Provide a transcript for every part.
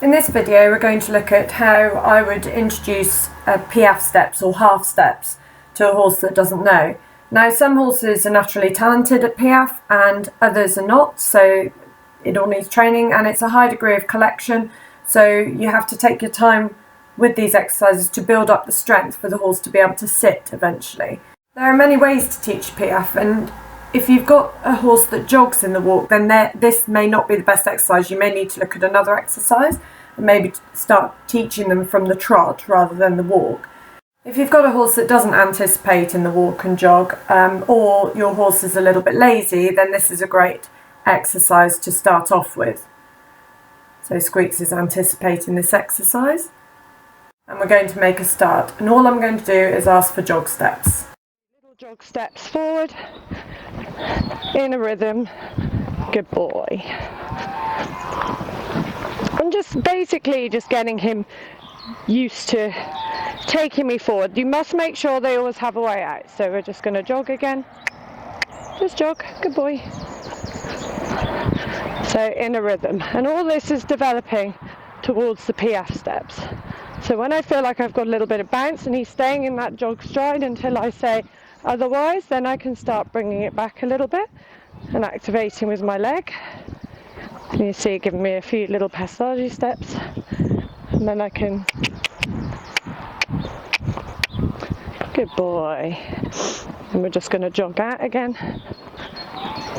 In this video we're going to look at how I would introduce Piaffe steps or half steps to a horse that doesn't know. Now some horses are naturally talented at Piaffe and others are not, so it all needs training and it's a high degree of collection, so you have to take your time with these exercises to build up the strength for the horse to be able to sit eventually. There are many ways to teach Piaffe, and if you've got a horse that jogs in the walk, then this may not be the best exercise. You may need to look at another exercise and maybe start teaching them from the trot rather than the walk. If you've got a horse that doesn't anticipate in the walk and jog, or your horse is a little bit lazy, then this is a great exercise to start off with. So Squeaks is anticipating this exercise, and we're going to make a start. And all I'm going to do is ask for jog steps. Little jog steps forward, in a rhythm, good boy. I'm just basically getting him used to taking me forward. You must make sure they always have a way out. So we're just going to jog again. Just jog, good boy. So in a rhythm. And all this is developing towards the Piaffe steps. So when I feel like I've got a little bit of bounce and he's staying in that jog stride until I say otherwise, then I can start bringing it back a little bit and activating with my leg. And you see it giving me a few little passage steps, and then I can, good boy, and we're just going to jog out again,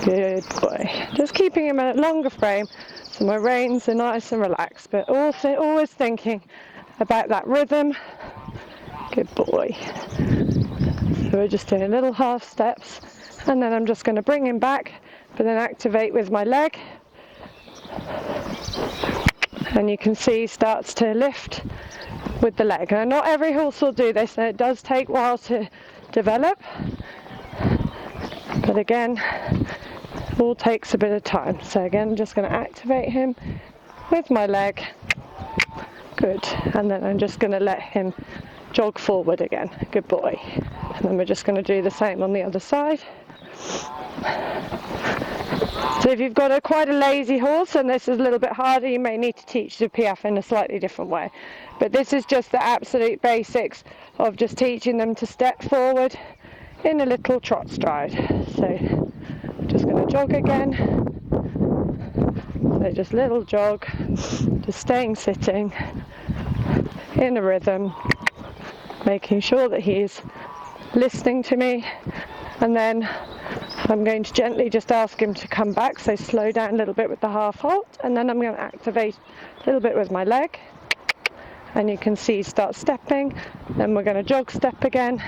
good boy, just keeping him at a longer frame so my reins are nice and relaxed, but also always thinking about that rhythm, good boy. So we're just doing little half steps, and then I'm just going to bring him back, but then activate with my leg. And you can see he starts to lift with the leg. Now not every horse will do this, and it does take a while to develop. But again, it all takes a bit of time. So again, I'm just going to activate him with my leg. Good. And then I'm just going to let him jog forward again. Good boy. And then we're just going to do the same on the other side. So if you've got quite a lazy horse and this is a little bit harder, you may need to teach the Piaffe in a slightly different way. But this is just the absolute basics of just teaching them to step forward in a little trot stride. So I'm just going to jog again. So just little jog, just staying sitting in a rhythm, making sure that he's listening to me, and then I'm going to gently just ask him to come back, so slow down a little bit with the half halt, and then I'm going to activate a little bit with my leg, and you can see start stepping, then we're going to jog step again,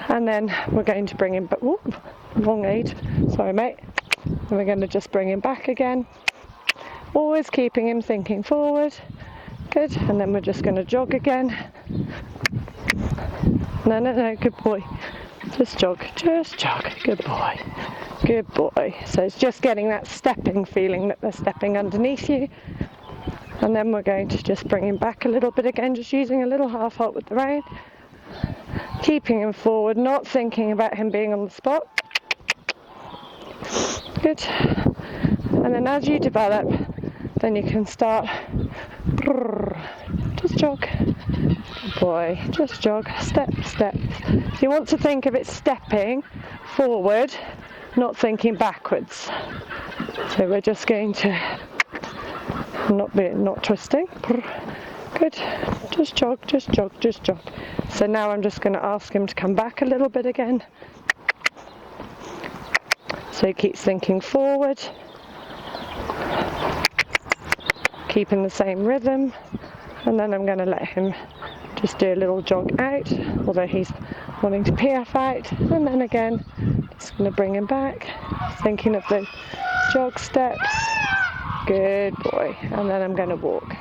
and then we're going to bring him back, wrong aid, sorry mate, and we're going to just bring him back again, always keeping him thinking forward, good, and then we're just going to jog again, no, good boy. Just jog, good boy, good boy. So it's just getting that stepping feeling that they're stepping underneath you. And then we're going to just bring him back a little bit again, just using a little half halt with the rein. Keeping him forward, not thinking about him being on the spot. Good. And then as you develop, then you can start, just jog. Good boy, just jog, step. So you want to think of it stepping forward, not thinking backwards. So we're just going to not twisting. Good, just jog. So now I'm just going to ask him to come back a little bit again. So he keeps thinking forward, keeping the same rhythm, and then I'm going to let him just do a little jog out, although he's wanting to Piaffe out, and then again just going to bring him back, thinking of the jog steps, good boy, and then I'm going to walk.